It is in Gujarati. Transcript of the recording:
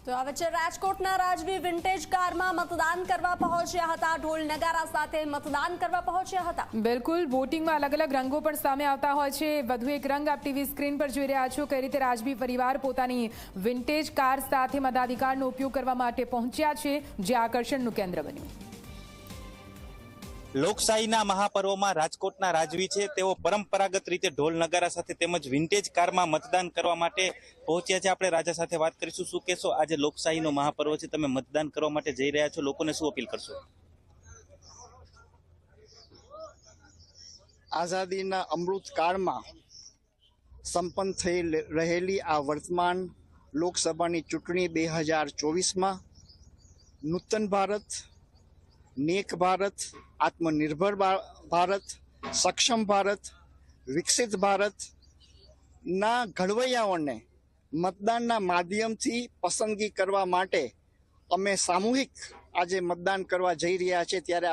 તો આ વચ્ચે રાજકોટના રાજવી વિન્ટેજ કારમાં મતદાન કરવા પહોંચ્યા હતા। ઢોલ નગારા સાથે મતદાન કરવા પહોંચ્યા હતા। બિલકુલ, વોટિંગમાં અલગ અલગ રંગો પણ સામે આવતા હોય છે। વધુ એક રંગ આપ ટીવી સ્ક્રીન પર જોઈ રહ્યા છો, કઈ રીતે રાજવી પરિવાર પોતાની વિન્ટેજ કાર સાથે મતાધિકારનો ઉપયોગ કરવા માટે પહોંચ્યા છે, જે આકર્ષણનું કેન્દ્ર બન્યું। લોકશાહીના મહાપર્વમાં રાજકોટના રાજવી છે, તેઓ પરંપરાગત રીતે ઢોલ નગારા સાથે તેમજ વિન્ટેજ કારમાં મતદાન કરવા માટે પહોંચ્યા છે। આપણે રાજા સાથે વાત કરીશું। શું કહેશો, આજે લોકશાહીનો મહાપર્વ છે, તમે મતદાન કરવા માટે જઈ રહ્યા છો, લોકોને શું અપીલ કરશો? આઝાદીના અમૃતકાળમાં સંપન્ન થઈ રહેલી આ વર્તમાન લોકસભાની ચૂંટણી 2024માં નૂતન ભારત, નેક ભારત, આત્મનિર્ભર ભારત, સક્ષમ ભારત, વિકસિત ભારતના ઘડવૈયાઓને મતદાનના માધ્યમથી પસંદગી કરવા માટે અમે સામૂહિક આજે મતદાન કરવા જઈ રહ્યા છીએ। ત્યારે